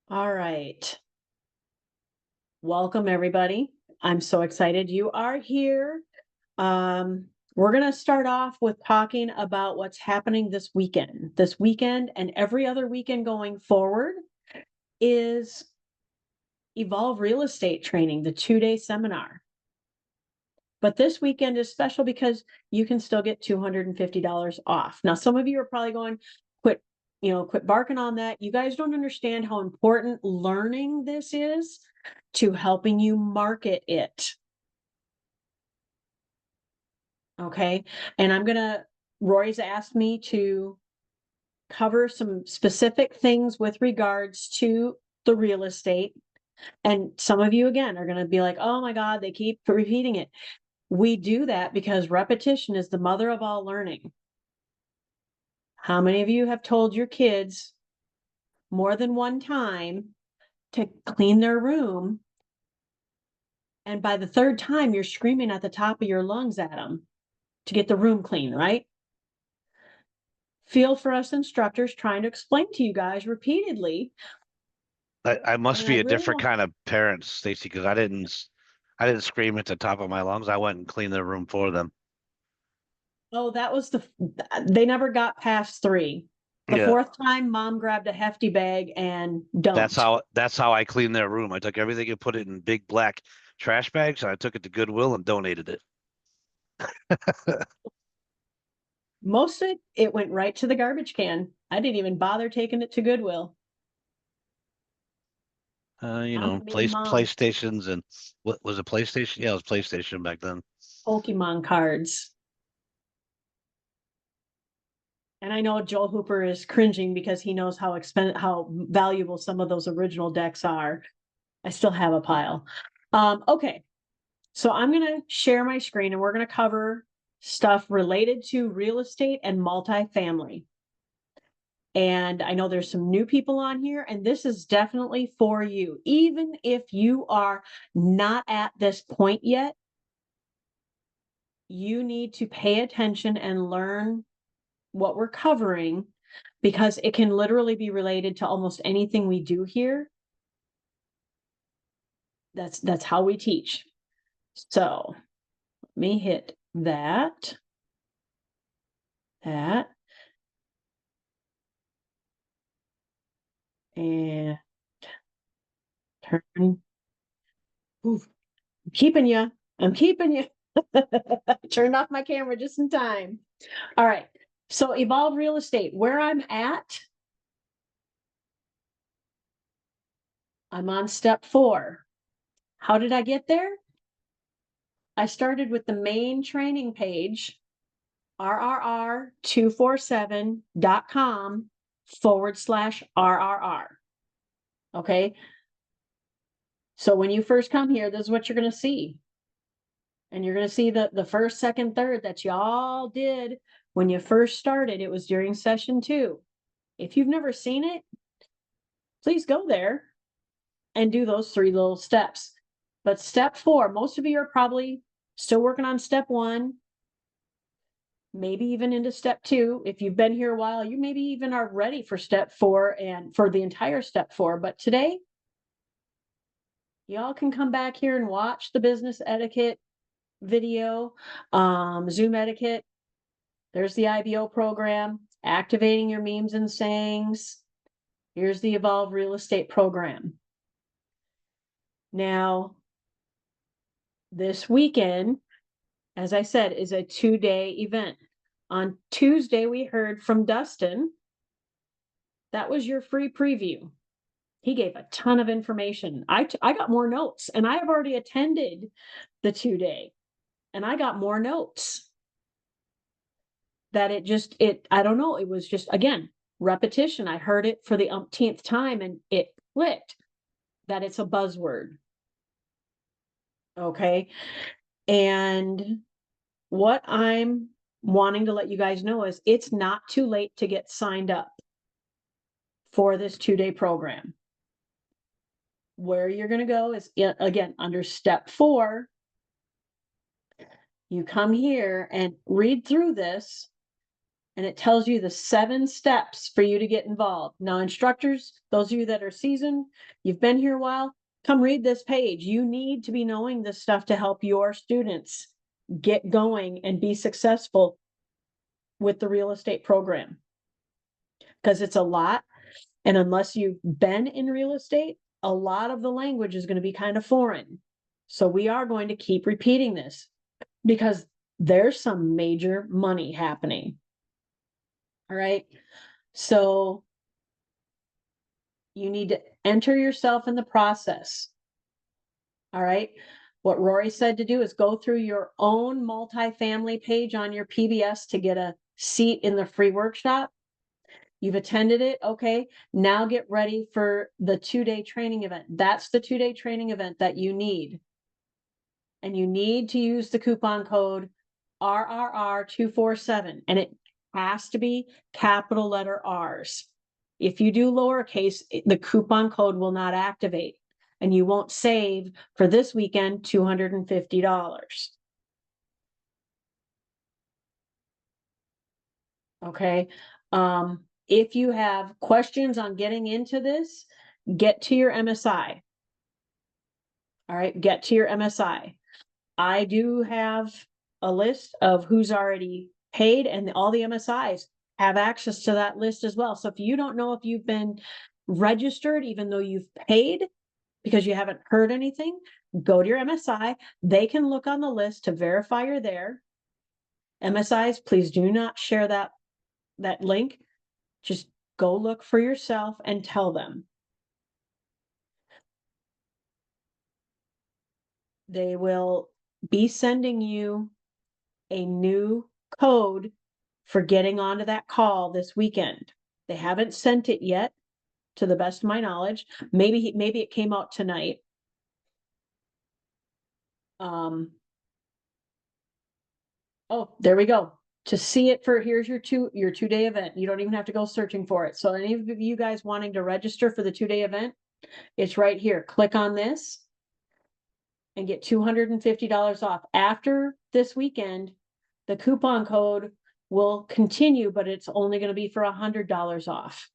All right. Welcome, everybody. I'm so excited you are here. We're going to start off with talking about what's happening this weekend. This weekend and every other weekend going forward is Evolve Real Estate Training, the 2-day seminar. But this weekend is special because you can still get $250 off. Now, some of you are probably going, quit barking on that. You guys don't understand how important learning this is to helping you market it. Okay. And Rory's asked me to cover some specific things with regards to the real estate. And some of you, again, are going to be like, oh my God, they keep repeating it. We do that because repetition is the mother of all learning. How many of you have told your kids more than one time to clean their room? And by the third time, you're screaming at the top of your lungs at them to get the room clean, right? Feel for us instructors trying to explain to you guys repeatedly. I must And I be a really different want, kind of parent, Stacy, because I didn't scream at the top of my lungs. I went and cleaned the room for them. oh, they never got past three. The Yeah, fourth time, mom grabbed a hefty bag and that's dumped. how I cleaned their room. I took everything and put it in big black trash bags, and I took it to Goodwill and donated it. Most of it went right to the garbage can. I didn't even bother taking it to Goodwill. I'm a mean mom. PlayStations and what was it, PlayStation? Yeah, it was PlayStation back then. Pokemon cards. And I know Joel Hooper is cringing because he knows how valuable some of those original decks are. I still have a pile. Okay, so I'm going to share my screen and we're going to cover stuff related to real estate and multifamily. And I know there's some new people on here, and this is definitely for you. Even if you are not at this point yet, you need to pay attention and learn what we're covering because it can literally be related to almost anything we do here. That's how we teach. So let me hit that, that, and turn. Ooh, I'm keeping you. I'm keeping you. Turned off my camera just in time. All right. So Evolve Real Estate, where I'm at, I'm on step 4. How did I get there? I started with the main training page, rrr247.com/RRR. Okay. So when you first come here, this is what you're going to see. And you're going to see the first, second, third that y'all did when you first started. It was during session 2. If you've never seen it, please go there and do those 3 little steps. But step 4, most of you are probably still working on step 1, maybe even into step 2. If you've been here a while, you maybe even are ready for step 4 and for the entire step 4. But today, y'all can come back here and watch the business etiquette video, Zoom etiquette. There's the IBO program, activating your memes and sayings. Here's the Evolve Real Estate program. Now, this weekend, as I said, is a 2-day event. On Tuesday, we heard from Dustin. That was your free preview. He gave a ton of information. I got more notes, and I have already attended the 2-day, and I got more notes. That I don't know, it was just, again, repetition. I heard it for the umpteenth time, and it clicked that it's a buzzword. Okay. And what I'm wanting to let you guys know is it's not too late to get signed up for this 2-day program. Where you're going to go is, again, under step 4. You come here and read through this. and it tells you the 7 steps for you to get involved. Now, instructors, those of you that are seasoned, you've been here a while, come read this page. You need to be knowing this stuff to help your students get going and be successful with the real estate program. Because it's a lot. And unless you've been in real estate, a lot of the language is going to be kind of foreign. So we are going to keep repeating this because there's some major money happening. All right. So you need to enter yourself in the process. All right. What Rory said to do is go through your own multifamily page on your PBS to get a seat in the free workshop. You've attended it. Okay. Now get ready for the 2-day training event. That's the 2-day training event that you need. And you need to use the coupon code RRR247. And it has to be capital letter R's. If you do lowercase, the coupon code will not activate and you won't save for this weekend $250. Okay. If you have questions on getting into this, get to your MSI. All right, get to your MSI. I do have a list of who's already paid, and all the MSIs have access to that list as well. So if you don't know if you've been registered, even though you've paid because you haven't heard anything, go to your MSI. They can look on the list to verify you're there. MSIs, please do not share that link. Just go look for yourself and tell them. They will be sending you a new code for getting onto that call this weekend. They haven't sent it yet, to the best of my knowledge. Maybe it came out tonight. Oh, there we go. To see it for, here's your 2-day event. You don't even have to go searching for it. So any of you guys wanting to register for the 2-day event, it's right here. Click on this and get $250 off. After this weekend, the coupon code will continue, but it's only going to be for $100 off.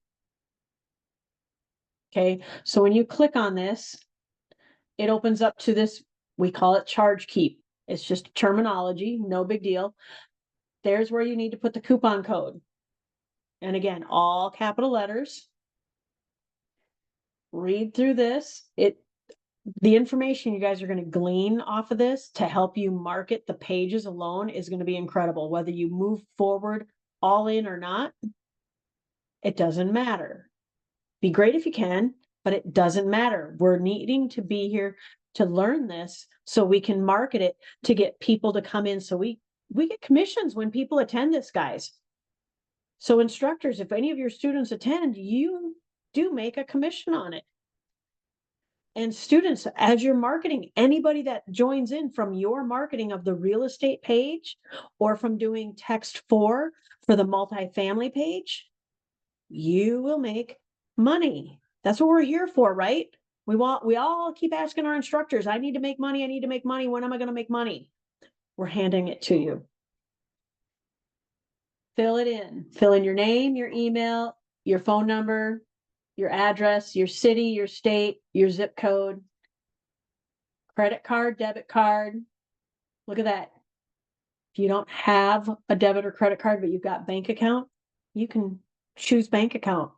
Okay, so when you click on this, it opens up to this, we call it charge keep. It's just terminology, no big deal. There's where you need to put the coupon code. And again, all capital letters. Read through this. The information you guys are going to glean off of this to help you market the pages alone is going to be incredible. Whether you move forward all in or not, it doesn't matter. Be great if you can, but it doesn't matter. We're needing to be here to learn this so we can market it to get people to come in. So we get commissions when people attend this, guys. So instructors, if any of your students attend, you do make a commission on it. And students, as you're marketing, anybody that joins in from your marketing of the real estate page or from doing text for the multifamily page, you will make money. That's what we're here for, right? We all keep asking our instructors, I need to make money. I need to make money. When am I going to make money? We're handing it to you. Fill it in. Fill in your name, your email, your phone number, your address, your city, your state, your zip code, credit card, debit card. Look at that. If you don't have a debit or credit card, but you've got bank account, you can choose bank account.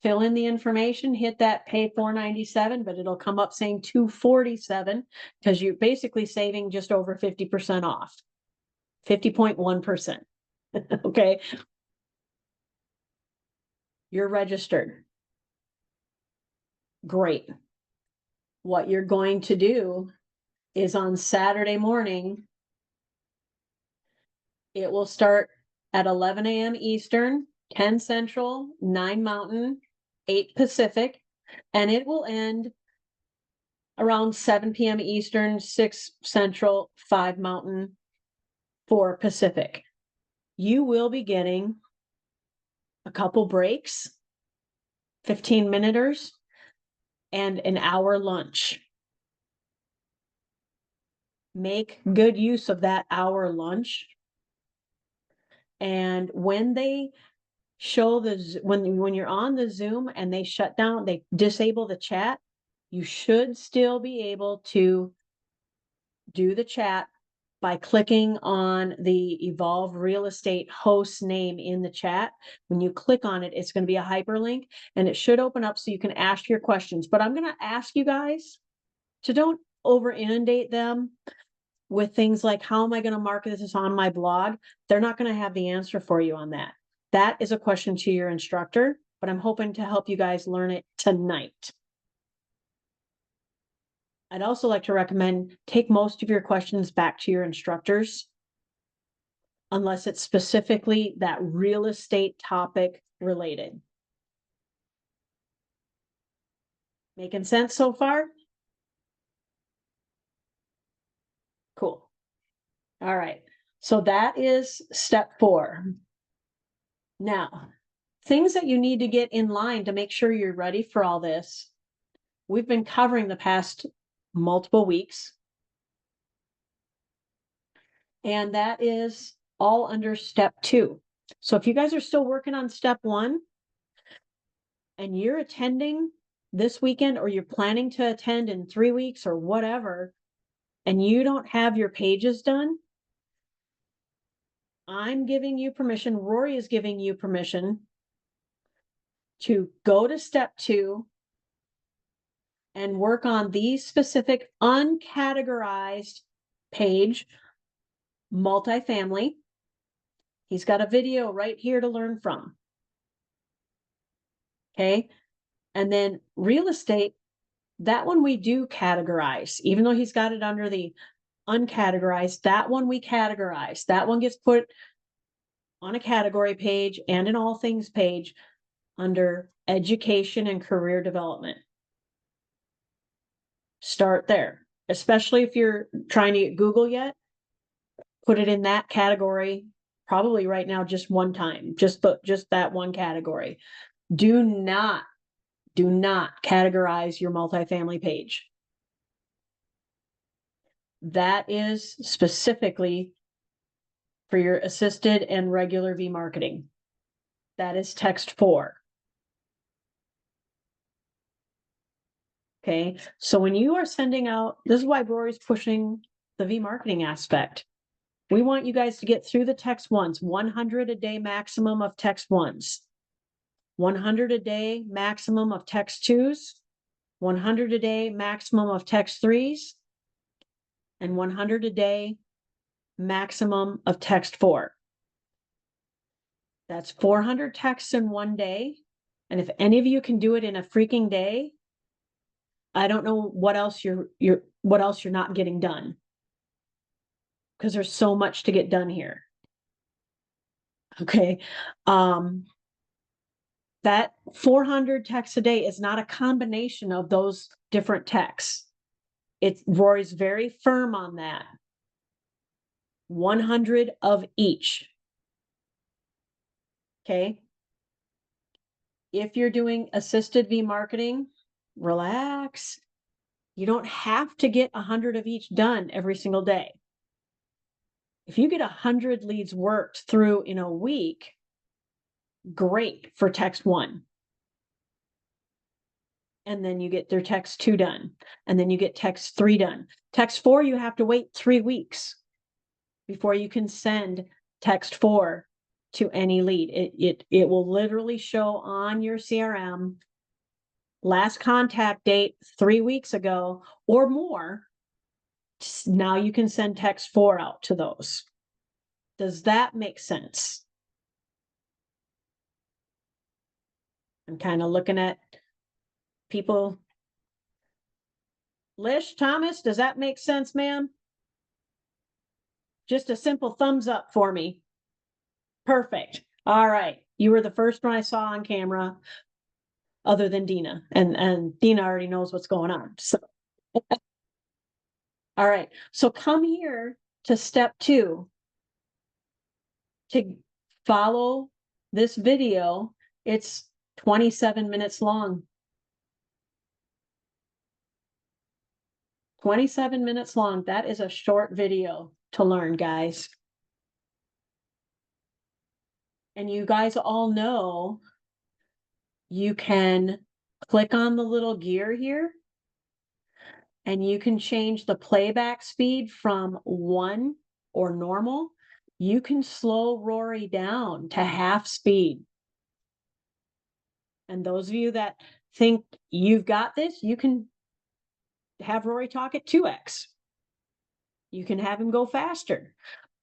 Fill in the information, hit that pay $497, but it'll come up saying $247 because you're basically saving just over 50% off, 50.1%. Okay. You're registered. Great. What you're going to do is on Saturday morning, it will start at 11 a.m. Eastern, 10 Central, 9 Mountain, 8 Pacific, and it will end around 7 p.m. Eastern, 6 Central, 5 Mountain, 4 Pacific. You will be getting a couple breaks, 15-minuters, and an hour lunch. Make good use of that hour lunch. And when they show when you're on the Zoom and they shut down, they disable the chat, you should still be able to do the chat by clicking on the Evolve Real Estate host name in the chat. When you click on it, it's going to be a hyperlink and it should open up so you can ask your questions. But I'm going to ask you guys to don't over inundate them with things like, how am I going to market this on my blog? They're not going to have the answer for you on that. That is a question to your instructor, but I'm hoping to help you guys learn it tonight. I'd also like to recommend take most of your questions back to your instructors, unless it's specifically that real estate topic related. Making sense so far? Cool. All right. So that is step 4. Now, things that you need to get in line to make sure you're ready for all this, we've been covering the past multiple weeks. And that is all under step 2. So if you guys are still working on step 1 and you're attending this weekend, or you're planning to attend in 3 weeks or whatever, and you don't have your pages done, I'm giving you permission, Rory is giving you permission to go to step 2 and work on these specific uncategorized page, multifamily. He's got a video right here to learn from. Okay. And then real estate, that one we do categorize, even though he's got it under the uncategorized, that one we categorize. That one gets put on a category page and an all things page under education and career development. Start there, especially if you're trying to get Google yet, put it in that category, probably right now, just one time, just that one category. Do not categorize your multifamily page. That is specifically for your assisted and regular V-marketing. That is text 4. Okay, so when you are sending out, this is why Rory's pushing the V-marketing aspect. We want you guys to get through the text 1s, 100 a day maximum of text 1s, 100 a day maximum of text 2s, 100 a day maximum of text 3s, and 100 a day maximum of text 4. That's 400 texts in one day. And if any of you can do it in a freaking day, I don't know what else you're not getting done, because there's so much to get done here. Okay. That 400 texts a day is not a combination of those different texts. Rory's very firm on that. 100 of each. Okay. If you're doing assisted V-marketing, relax. You don't have to get 100 of each done every single day. If you get 100 leads worked through in a week, great for text 1. And then you get their text 2 done. And then you get text 3 done. Text 4, you have to wait 3 weeks before you can send text 4 to any lead. It will literally show on your CRM last contact date 3 weeks ago or more. Now you can send text 4 out to those. Does that make sense? I'm kind of looking at people. Lish, Thomas, does that make sense, ma'am? Just a simple thumbs up for me. Perfect. All right. You were the first one I saw on camera, other than Dina. And Dina already knows what's going on. So all right. So come here to step 2 to follow this video. It's 27 minutes long. 27 minutes long. That is a short video to learn, guys. And you guys all know you can click on the little gear here and you can change the playback speed from 1 or normal. You can slow Rory down to half speed. And those of you that think you've got this, you can have Rory talk at 2x. You can have him go faster.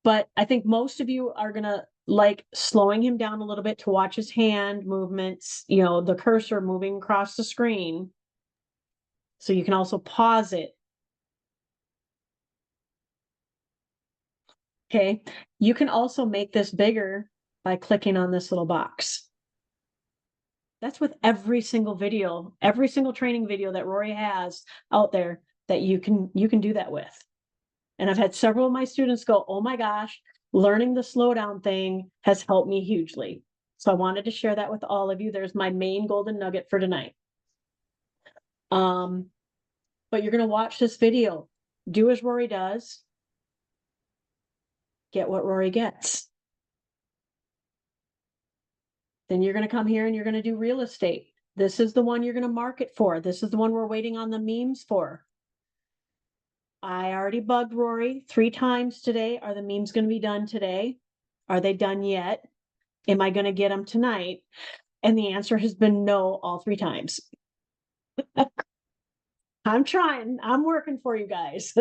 But I think most of you are gonna like slowing him down a little bit to watch his hand movements, you know, the cursor moving across the screen. So you can also pause it. Okay. You can also make this bigger by clicking on this little box. That's with every single video, every single training video that Rory has out there that you can do that with. And I've had several of my students go, oh my gosh, learning the slowdown thing has helped me hugely. So I wanted to share that with all of you. There's my main golden nugget for tonight. But you're going to watch this video, do as Rory does, get what Rory gets. Then you're going to come here and you're going to do real estate. This is the one you're going to market for. This is the one we're waiting on the memes for. I already bugged Rory 3 times today. Are the memes going to be done today? Are they done yet? Am I going to get them tonight? And the answer has been no all 3 times. I'm trying. I'm working for you guys.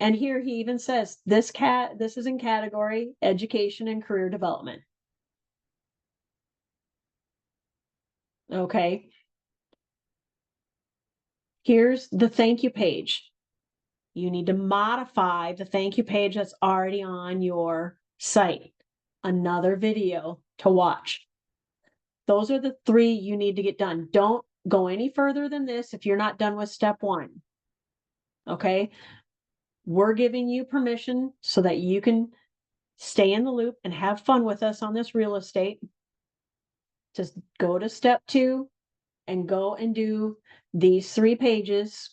And here he even says this is in category education and career development. Okay. Here's the thank you page. You need to modify the thank you page that's already on your site. Another video to watch. Those are the 3 you need to get done. Don't go any further than this if you're not done with step 1. Okay. We're giving you permission so that you can stay in the loop and have fun with us on this real estate. Just go to step 2 and go and do these 3 pages.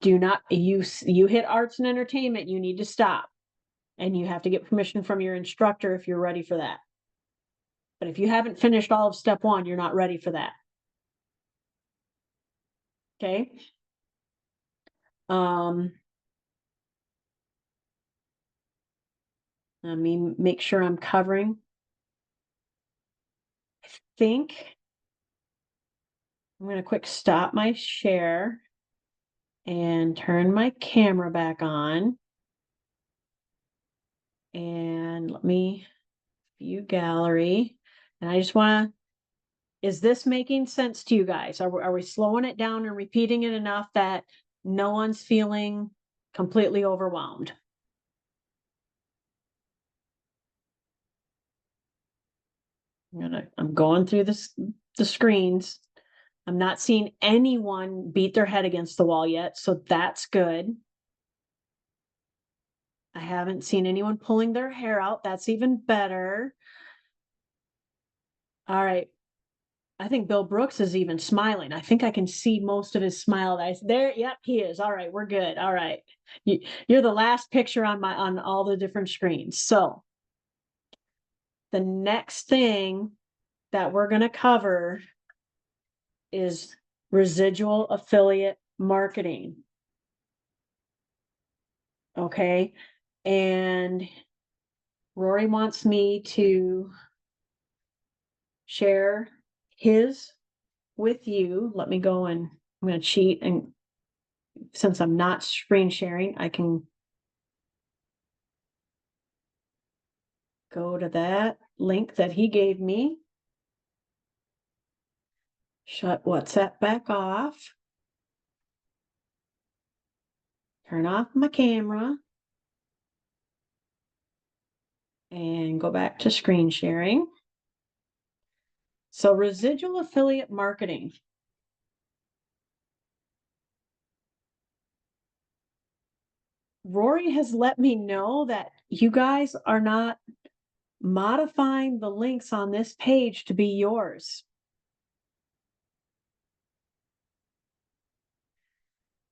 Do not, you hit arts and entertainment, you need to stop. And you have to get permission from your instructor if you're ready for that. But if you haven't finished all of step 1, you're not ready for that. Okay. Let me make sure I'm covering. I think I'm going to quick stop my share and turn my camera back on. And let me view gallery. And I just want to, is this making sense to you guys? Are we slowing it down and repeating it enough that no one's feeling completely overwhelmed? I'm going through the screens. I'm not seeing anyone beat their head against the wall yet, so that's good. I haven't seen anyone pulling their hair out. That's even better. All right. I think Bill Brooks is even smiling. I think I can see most of his smile. There. Yep, he is. All right, we're good. All right. You're the last picture on all the different screens. So the next thing that we're going to cover is residual affiliate marketing. Okay. And Rory wants me to share his with you. Let me go and I'm going to cheat. And since I'm not screen sharing, I can go to that link that he gave me. Shut WhatsApp back off. Turn off my camera. And go back to screen sharing. So residual affiliate marketing. Rory has let me know that you guys are not modifying the links on this page to be yours.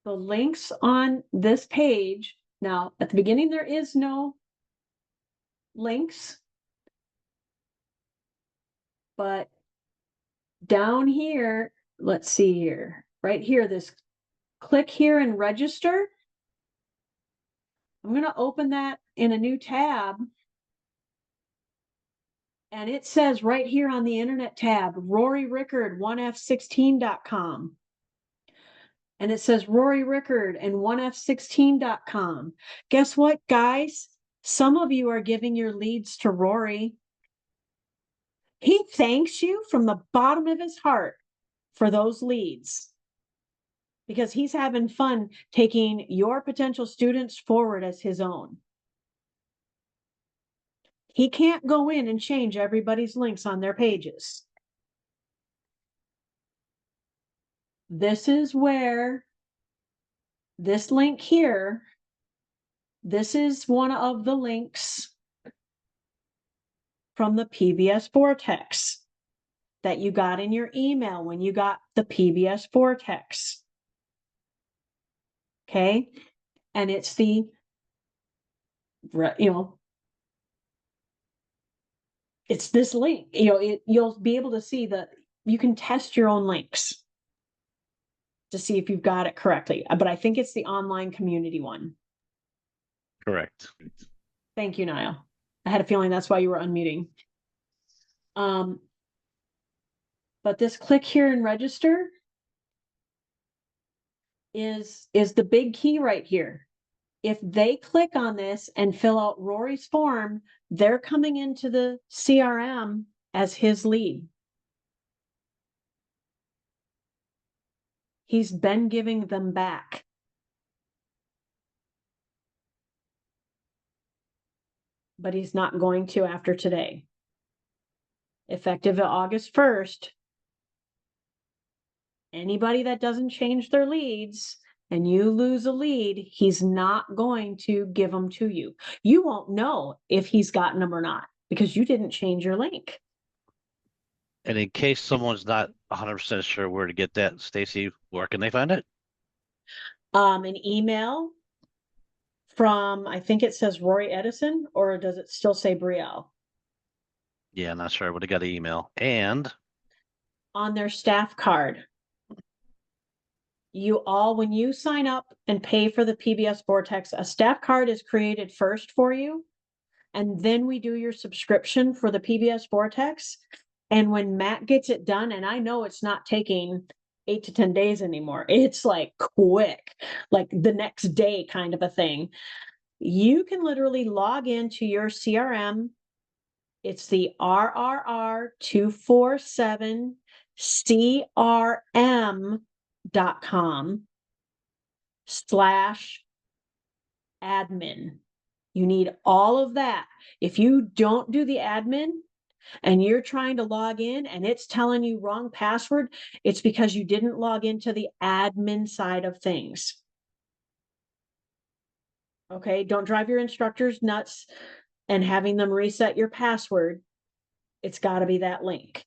The links on this page, now at the beginning, there is no links. But down here, let's see here, right here, this click here and register. I'm going to open that in a new tab. And it says right here on the internet tab, Rory Rickard, 1f16.com. And it says Rory Rickard and 1f16.com. Guess what, guys? Some of you are giving your leads to Rory. He thanks you from the bottom of his heart for those leads because he's having fun taking your potential students forward as his own. He can't go in and change everybody's links on their pages. This is where this link here, this is one of the links from the PBS Vortex that you got in your email when you got the PBS Vortex. Okay. And it's the, it's this link, you'll be able to see that you can test your own links to see if you've got it correctly. But I think it's the online community one. Correct. Thank you, Niall. I had a feeling that's why you were unmuting. But this click here and register is the big key right here. If they click on this and fill out Rory's form, they're coming into the CRM as his lead. He's been giving them back. But he's not going to after today. Effective August 1st, anybody that doesn't change their leads and you lose a lead, he's not going to give them to you. You won't know if he's gotten them or not because you didn't change your link. And in case someone's not 100% sure where to get that, Stacy, where can they find it? An email from, I think it says Rory Edison, or does it still say Brielle? Yeah, I'm not sure, but I got an email. And on their staff card. When you sign up and pay for the PBS Vortex, a staff card is created first for you. And then we do your subscription for the PBS Vortex. And when Matt gets it done, and I know it's not taking 8 to 10 days anymore, it's like quick, like the next day kind of a thing. You can literally log into your CRM. It's the RRR247 CRM.com/admin. You need all of that. If you don't do the admin and you're trying to log in and it's telling you wrong password, it's because you didn't log into the admin side of things. Okay, don't drive your instructors nuts and having them reset your password. It's got to be that link.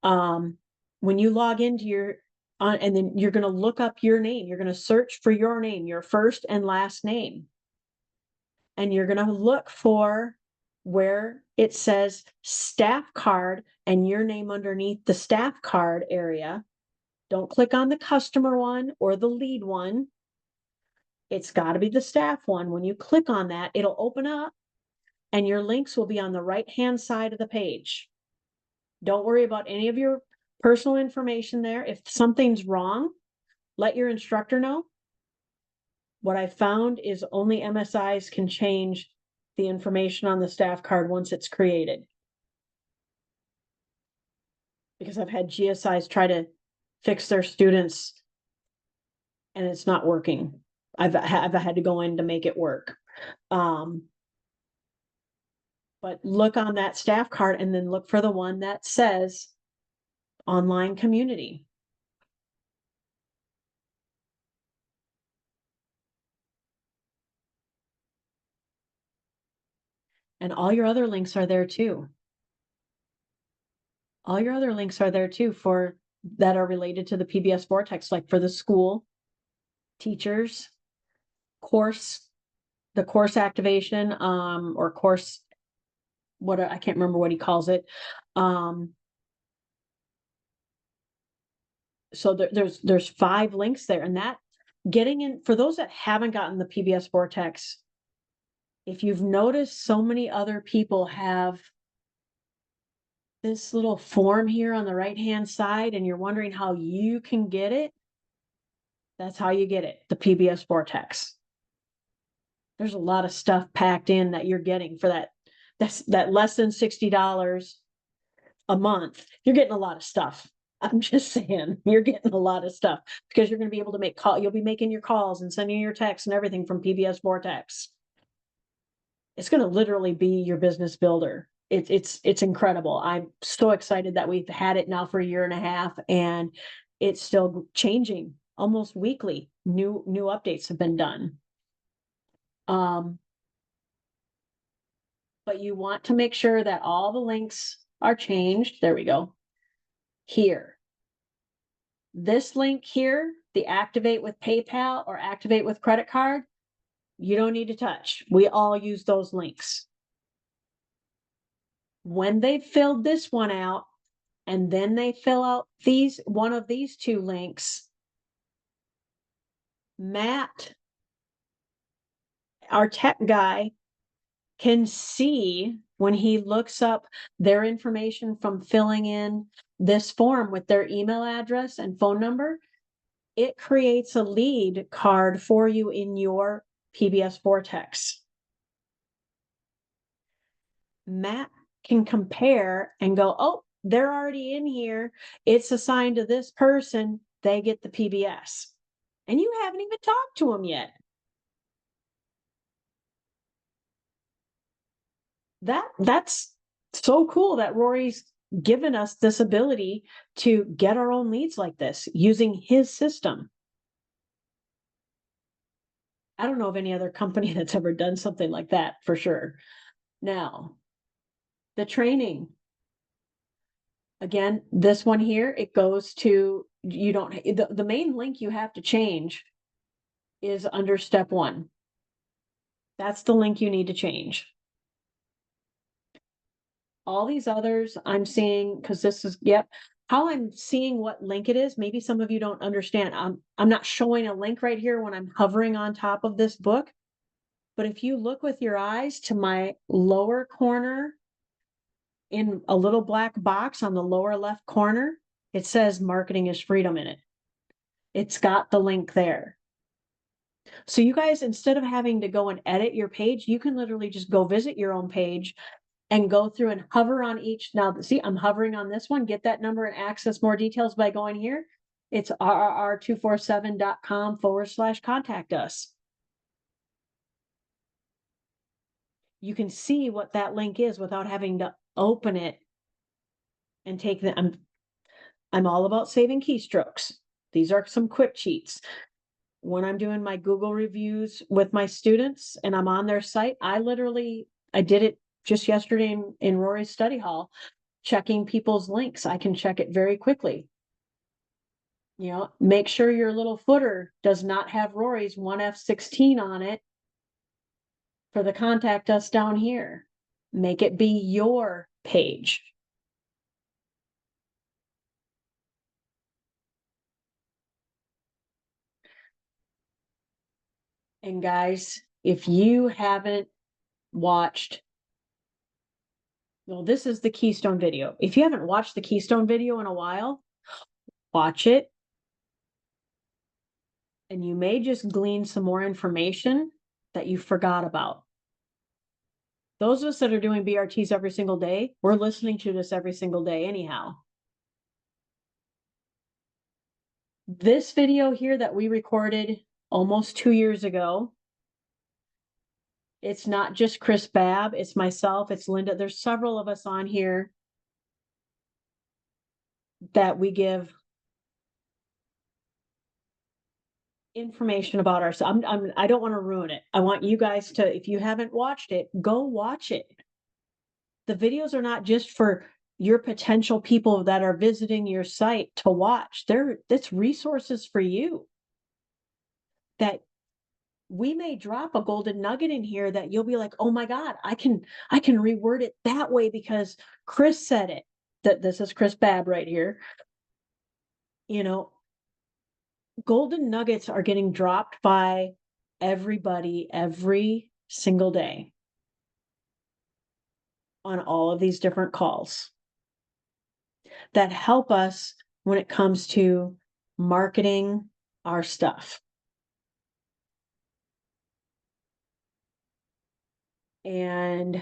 When you log into your and then you're going to look up your name, you're going to search for your name, your first and last name, and you're going to look for where it says staff card and your name underneath the staff card area. Don't click on the customer one or the lead one. It's got to be the staff one. When you click on that, it'll open up and your links will be on the right hand side of the page. Don't worry about any of your personal information there. If something's wrong, let your instructor know. What I found is only MSIs can change the information on the staff card once it's created. Because I've had GSIs try to fix their students and it's not working. I've had to go in to make it work. But look on that staff card and then look for the one that says online community. And all your other links are there too. All your other links are there too for that are related to the PBS Vortex, like for the school, teachers, course the course activation, or course, what, I can't remember what he calls it. So there's 5 links there, and that getting in, for those that haven't gotten the PBS Vortex, if you've noticed so many other people have this little form here on the right-hand side, and you're wondering how you can get it, that's how you get it, the PBS Vortex. There's a lot of stuff packed in that you're getting for that less than $60 a month. You're getting a lot of stuff. I'm just saying, you're getting a lot of stuff because you're going to be able to you'll be making your calls and sending your texts and everything from PBS Vortex. It's going to literally be your business builder. It's incredible. I'm so excited that we've had it now for a year and a half, and it's still changing almost weekly. New updates have been done. But you want to make sure that all the links are changed. There we go. Here. This link here, the activate with PayPal or activate with credit card, you don't need to touch. We all use those links. When they've filled this one out, and then they fill out one of these 2 links, Matt, our tech guy, can see when he looks up their information from filling in this form with their email address and phone number, it creates a lead card for you in your PBS Vortex. Matt can compare and go, oh, they're already in here. It's assigned to this person. They get the PBS. And you haven't even talked to them yet. That's so cool that Rory's given us this ability to get our own leads like this using his system. I don't know of any other company that's ever done something like that, for sure. Now, the training. Again, this one here, it goes to, the main link you have to change is under step 1. That's the link you need to change. All these others I'm seeing, because this is, how I'm seeing what link it is. Maybe some of you don't understand. I'm not showing a link right here when I'm hovering on top of this book. But if you look with your eyes to my lower corner, in a little black box on the lower left corner, it says Marketing is Freedom in it. It's got the link there. So you guys, instead of having to go and edit your page, you can literally just go visit your own page and go through and hover on each. Now, see, I'm hovering on this one. Get that number and access more details by going here. It's rrr247.com/contact us. You can see what that link is without having to open it and take the, I'm all about saving keystrokes. These are some quick cheats. When I'm doing my Google reviews with my students and I'm on their site, I did it just yesterday in Rory's study hall, checking people's links. I can check it very quickly. Make sure your little footer does not have Rory's 1F16 on it for the contact us down here. Make it be your page. And guys, if you haven't watched, well, this is the Keystone video. If you haven't watched the Keystone video in a while, watch it. And you may just glean some more information that you forgot about. Those of us that are doing BRTs every single day, we're listening to this every single day anyhow. This video here that we recorded almost 2 years ago, it's not just Chris Babb, it's myself, it's Linda. There's several of us on here that we give information about ourselves. I don't want to ruin it. I want you guys to, if you haven't watched it, go watch it. The videos are not just for your potential people that are visiting your site to watch. It's resources for you that we may drop a golden nugget in here that you'll be like, oh my God, I can reword it that way because Chris said it. That this is Chris Babb right here. You know, golden nuggets are getting dropped by everybody every single day on all of these different calls that help us when it comes to marketing our stuff. And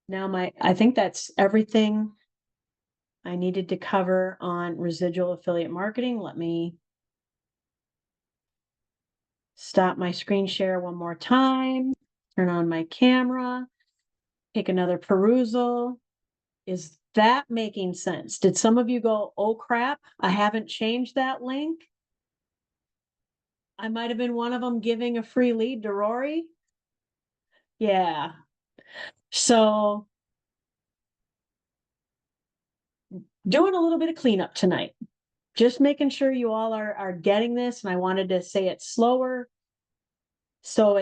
now I think that's everything I needed to cover on residual affiliate marketing. Let me stop my screen share one more time, turn on my camera, take another perusal. Is that making sense? Did some of you go, oh crap, I haven't changed that link? I might have been one of them giving a free lead to Rory. Yeah. So doing a little bit of cleanup tonight, just making sure you all are getting this. And I wanted to say it slower so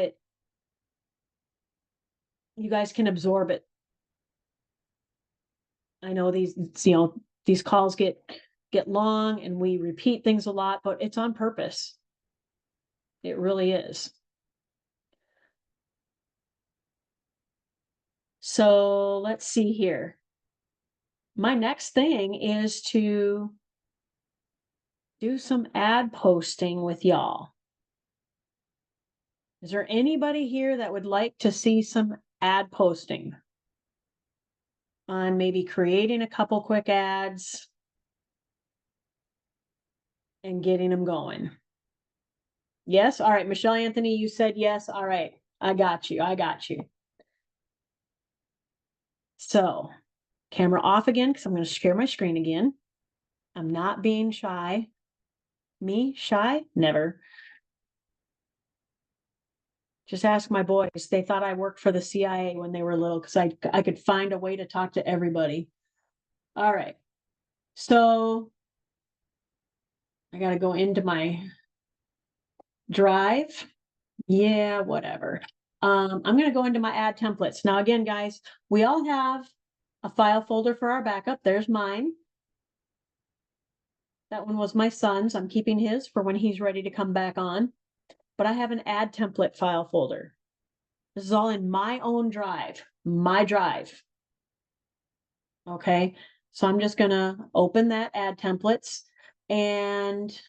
you guys can absorb it. I know these calls get long and we repeat things a lot, but it's on purpose. It really is. So let's see here. My next thing is to do some ad posting with y'all. Is there anybody here that would like to see some ad posting on maybe creating a couple quick ads and getting them going? Yes. All right. Michelle Anthony, you said yes. All right. I got you. I got you. So camera off again, because I'm going to share my screen again. I'm not being shy. Me shy? Never. Just ask my boys. They thought I worked for the CIA when they were little because I could find a way to talk to everybody. All right. So I got to go into my drive. Yeah, whatever. I'm going to go into my ad templates. Now, again, guys, we all have a file folder for our backup. There's mine. That one was my son's. I'm keeping his for when he's ready to come back on. But I have an ad template file folder. This is all in my own drive, my drive. Okay, so I'm just gonna open that ad templates and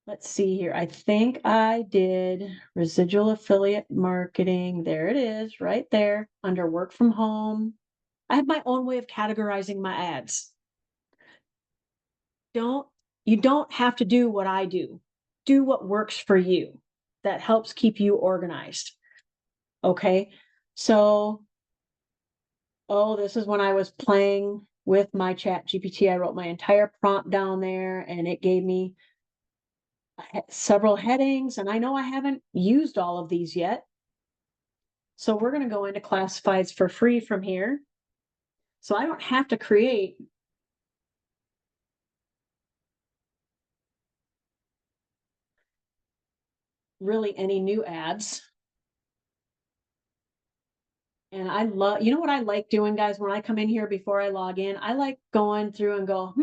let's see here. I think I did residual affiliate marketing. There it is, right there under work from home. I have my own way of categorizing my ads. You don't have to do what I do. Do what works for you. That helps keep you organized. Okay, so oh, this is when I was playing with my chat GPT. I wrote my entire prompt down there and it gave me several headings. And I know I haven't used all of these yet. So we're going to go into classifieds for free from here. So I don't have to create really any new ads. And I love, you know what I like doing, guys, when I come in here before I log in, I like going through and go,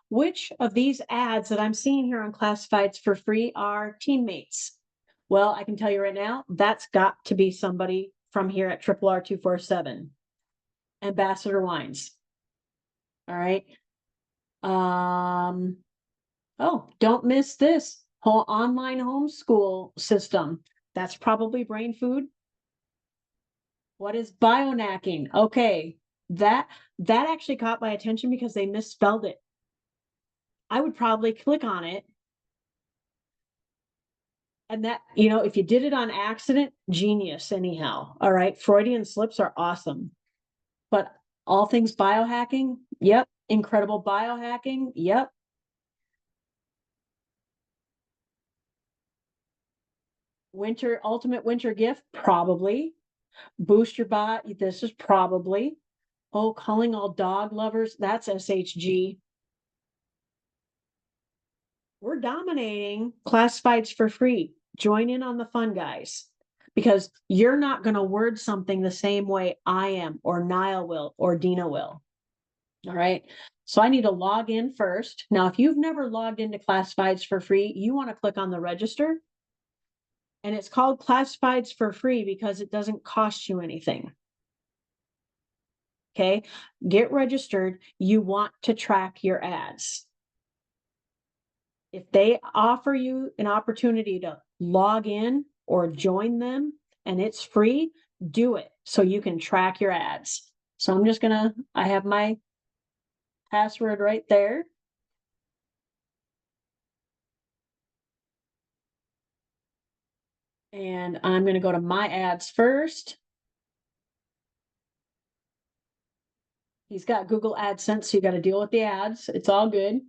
which of these ads that I'm seeing here on classifieds for free are teammates? Well, I can tell you right now, that's got to be somebody from here at Triple R 247, Ambassador Wines. All right. Oh, don't miss this whole online homeschool system. That's probably Brain Food. What is bionacking? Okay, that actually caught my attention because they misspelled it. I would probably click on it. And that, if you did it on accident, genius anyhow. All right, Freudian slips are awesome. But all things biohacking, yep. Incredible biohacking, yep. Ultimate winter gift, probably. Boost your body, this is probably. Oh, calling all dog lovers, that's SHG. We're dominating classifieds for free. Join in on the fun, guys, because you're not going to word something the same way I am, or Niall will, or Dina will. All right. So I need to log in first. Now, if you've never logged into classifieds for free, you want to click on the register. And it's called classifieds for free because it doesn't cost you anything. Okay. Get registered. You want to track your ads. If they offer you an opportunity to log in or join them and it's free, do it so you can track your ads. So I'm just gonna, I have my password right there. And I'm gonna go to my ads first. He's got Google AdSense, so you got to deal with the ads. It's all good.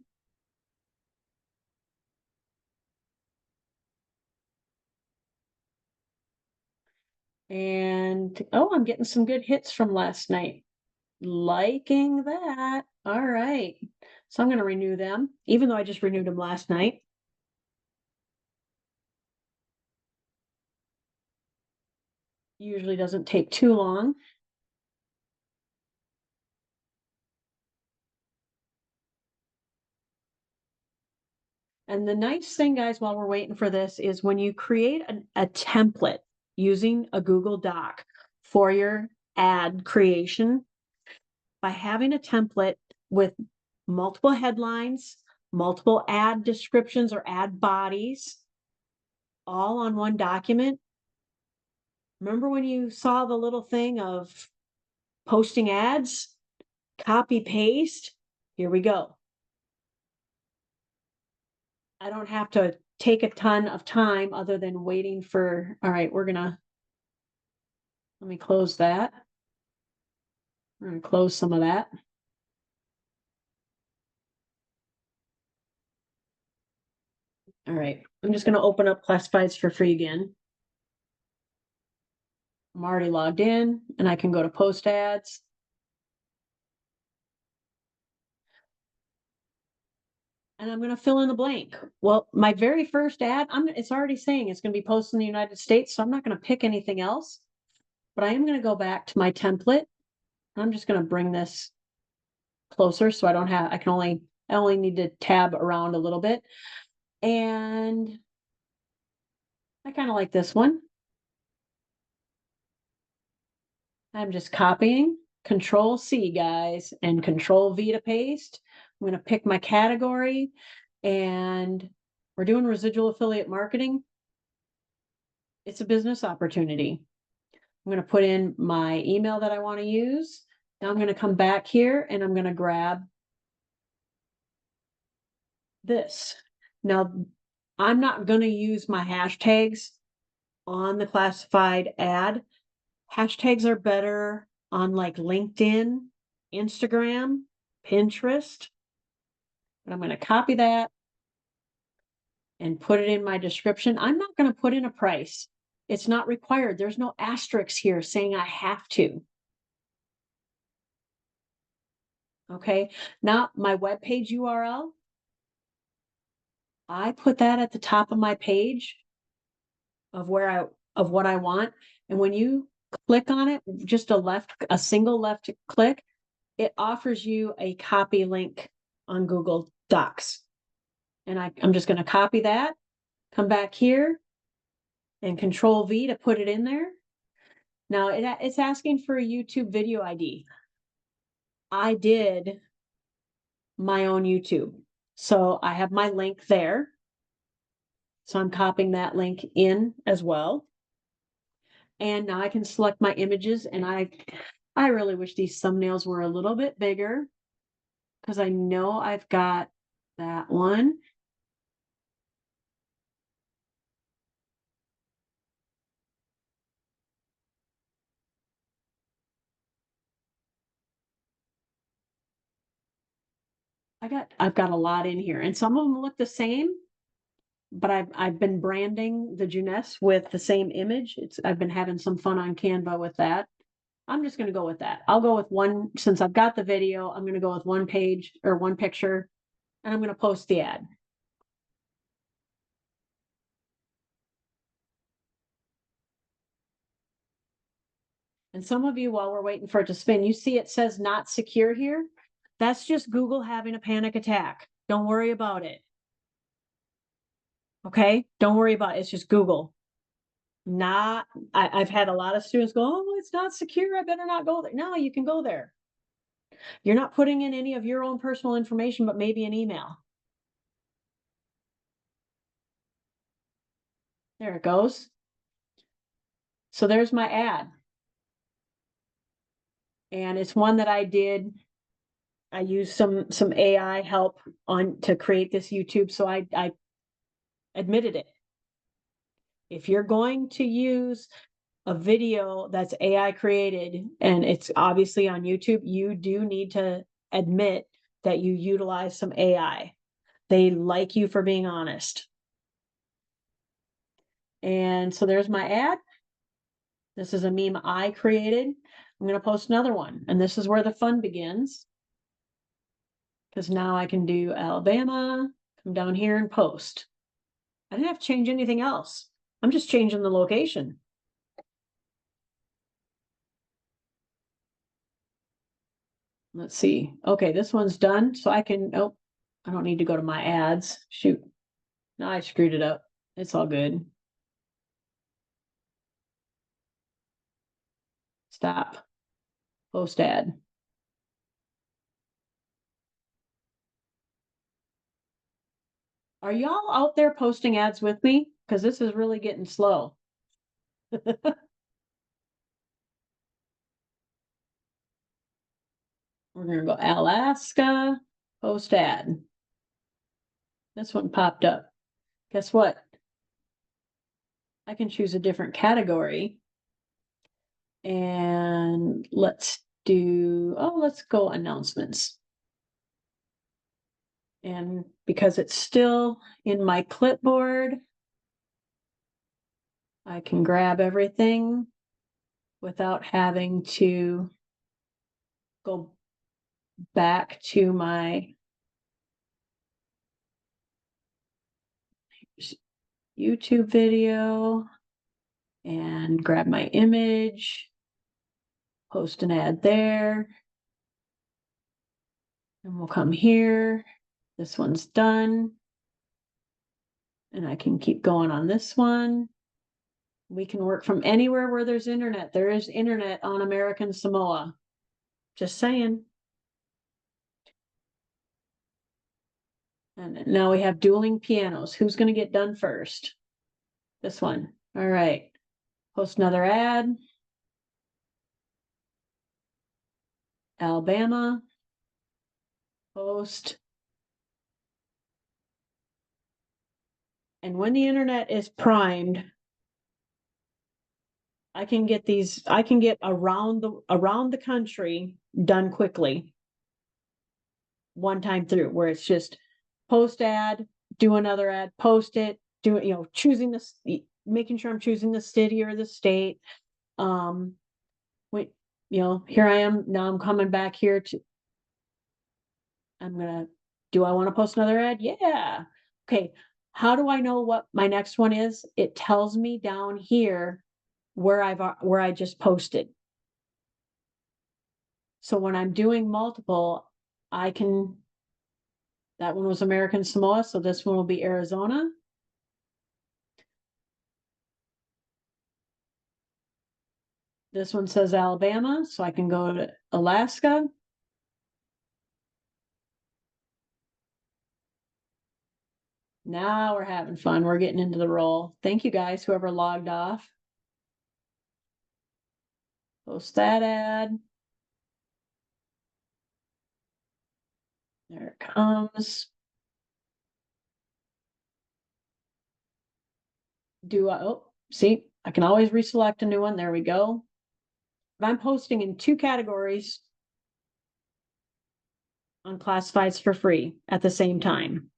And oh, I'm getting some good hits from last night. Liking that. All right. So I'm going to renew them, even though I just renewed them last night. Usually doesn't take too long. And the nice thing, guys, while we're waiting for this, is when you create a template using a Google Doc for your ad creation, by having a template with multiple headlines, multiple ad descriptions or ad bodies, all on one document. Remember when you saw the little thing of posting ads? Copy paste. Here we go. I don't have to take a ton of time other than waiting for, all right, let me close that. We're gonna close some of that. All right, I'm just gonna open up classifieds for free again. I'm already logged in and I can go to post ads. And I'm going to fill in the blank. Well, my very first ad, it's already saying it's going to be posted in the United States, so I'm not going to pick anything else. But I am going to go back to my template. I'm just going to bring this closer so I only need to tab around a little bit. And I kind of like this one. I'm just copying, Control C, guys, and Control V to paste. I'm going to pick my category, and we're doing residual affiliate marketing. It's a business opportunity. I'm going to put in my email that I want to use. Now I'm going to come back here and I'm going to grab this. Now, I'm not going to use my hashtags on the classified ad. Hashtags are better on like LinkedIn, Instagram, Pinterest. But I'm going to copy that and put it in my description. I'm not going to put in a price. It's not required. There's no asterisks here saying I have to. Okay. Now my webpage URL, I put that at the top of my page of what I want. And when you click on it, just a single left click, it offers you a copy link on Google Docs. And I'm just going to copy that, come back here and Control V to put it in there. Now it's asking for a YouTube video ID. I did my own YouTube. So I have my link there. So I'm copying that link in as well. And now I can select my images, and I really wish these thumbnails were a little bit bigger because I know I've got that one. I've got a lot in here, and some of them look the same, but I've been branding the Juness with the same image. I've been having some fun on Canva with that. I'm just going to go with that. I'll go with one, since I've got the video, I'm going to go with one page or one picture, and I'm going to post the ad. And some of you, while we're waiting for it to spin, you see it says not secure here. That's just Google having a panic attack. Don't worry about it. Okay? Don't worry about it. It's just Google. I've had a lot of students go, oh, it's not secure. I better not go there. No, you can go there. You're not putting in any of your own personal information, but maybe an email. There it goes. So there's my ad. And it's one that I did. I used some AI help on to create this YouTube. So I admitted it. If you're going to use a video that's AI created and it's obviously on YouTube, you do need to admit that you utilize some AI. They like you for being honest. And so there's my ad. This is a meme I created. I'm going to post another one. And this is where the fun begins. Because now I can do Alabama, come down here and post. I didn't have to change anything else. I'm just changing the location. Let's see. Okay, this one's done. So I can, oh, I don't need to go to my ads. Shoot. No, I screwed it up. It's all good. Stop. Post ad. Are y'all out there posting ads with me? Because this is really getting slow. We're going to go Alaska, post ad. This one popped up. Guess what? I can choose a different category. And let's go announcements. And because it's still in my clipboard, I can grab everything without having to go back to my YouTube video and grab my image, post an ad there. And we'll come here. This one's done. And I can keep going on this one. We can work from anywhere where there's internet. There is internet on American Samoa. Just saying. And now we have dueling pianos. Who's going to get done first? This one. All right. Post another ad. Alabama. Post. And when the internet is primed, I can get around the country done quickly. One time through, where it's just post ad, do another ad, post it, do it, choosing this, making sure I'm choosing the city or the state. Wait, here I am. Now I'm coming back here do I want to post another ad? Yeah. Okay. How do I know what my next one is? It tells me down here where I just posted. So when I'm doing multiple, that one was American Samoa, so this one will be Arizona. This one says Alabama, so I can go to Alaska. Now we're having fun. We're getting into the roll. Thank you guys, whoever logged off. Post that ad. There it comes. See, I can always reselect a new one. There we go. But I'm posting in 2 categories on classifieds for free at the same time.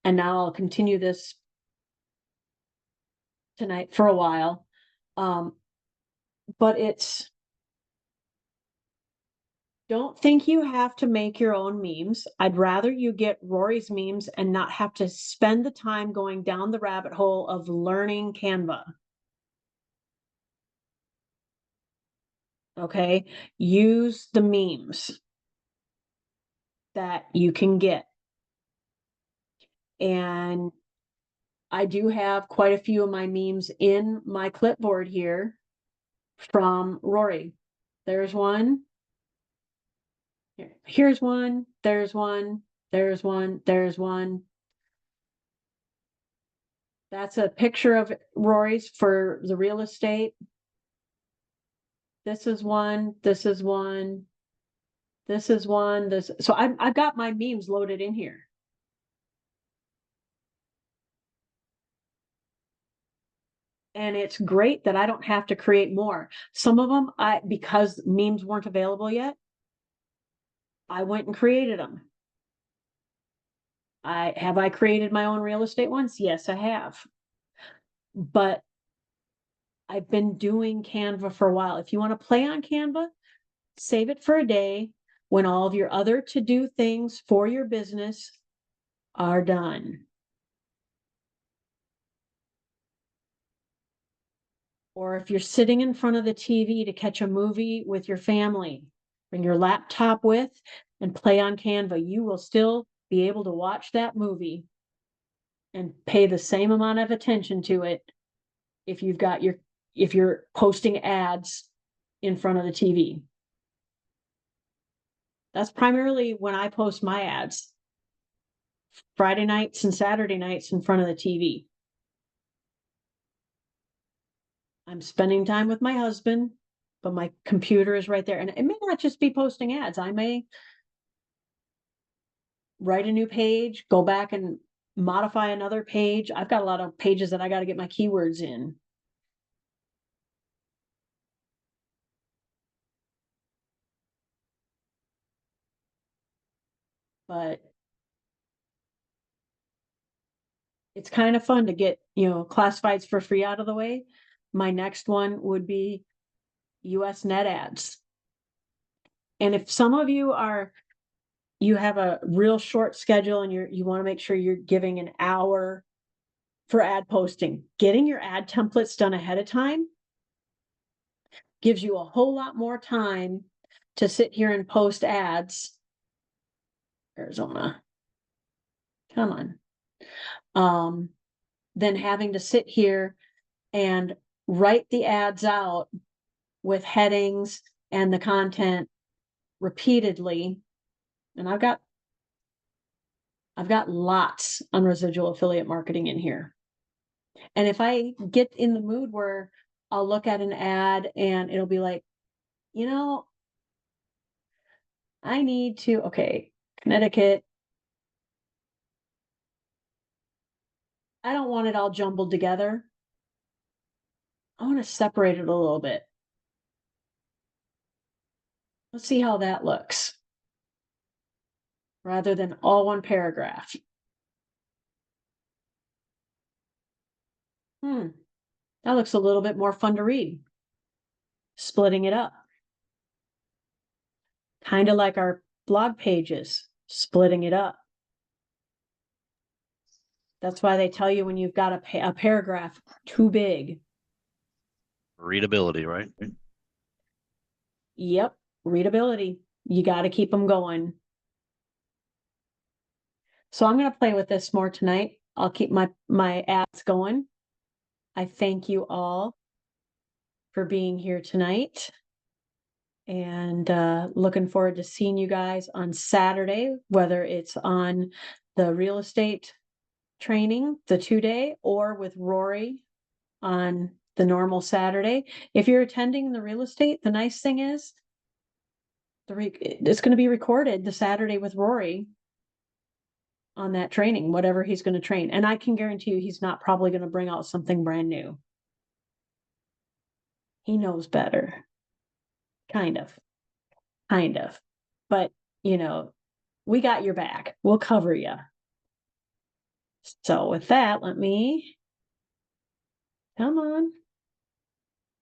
And now I'll continue this tonight for a while. But don't think you have to make your own memes. I'd rather you get Rory's memes and not have to spend the time going down the rabbit hole of learning Canva. Okay, use the memes that you can get. And I do have quite a few of my memes in my clipboard here from Rory. There's one. Here's one. There's one. There's one. There's one. That's a picture of Rory's for the real estate. This is one. This is one. This is one. This. So I've got my memes loaded in here. And it's great that I don't have to create more. Some of them, because memes weren't available yet, I went and created them. I created my own real estate ones? Yes, I have. But I've been doing Canva for a while. If you want to play on Canva, save it for a day when all of your other to-do things for your business are done. Or if you're sitting in front of the TV to catch a movie with your family, bring your laptop with and play on Canva. You will still be able to watch that movie and pay the same amount of attention to it if you're posting ads in front of the TV. That's primarily when I post my ads. Friday nights and Saturday nights in front of the TV. I'm spending time with my husband, but my computer is right there. And it may not just be posting ads. I may write a new page, go back and modify another page. I've got a lot of pages that I got to get my keywords in. But it's kind of fun to get, classifieds for free out of the way. My next one would be US net ads. And if some of you have a real short schedule and you want to make sure you're giving an hour for ad posting, getting your ad templates done ahead of time gives you a whole lot more time to sit here and post ads. Arizona, come on. Than having to sit here and write the ads out with headings and the content repeatedly. And I've got lots on residual affiliate marketing in here. And if I get in the mood where I'll look at an ad and it'll be like, I need to, okay, Connecticut. I don't want it all jumbled together. I want to separate it a little bit. Let's see how that looks. Rather than all one paragraph. That looks a little bit more fun to read. Splitting it up. Kind of like our blog pages, splitting it up. That's why they tell you when you've got a paragraph too big. Readability, right? Yep, readability. You got to keep them going. So I'm going to play with this more tonight. I'll keep my ads going. I thank you all for being here tonight. And looking forward to seeing you guys on Saturday, whether it's on the real estate training, the 2-day, or with Rory on the normal Saturday. If you're attending the real estate, the nice thing is it's going to be recorded the Saturday with Rory on that training, whatever he's going to train. And I can guarantee you he's not probably going to bring out something brand new. He knows better. Kind of. But, we got your back. We'll cover you. So with that, come on.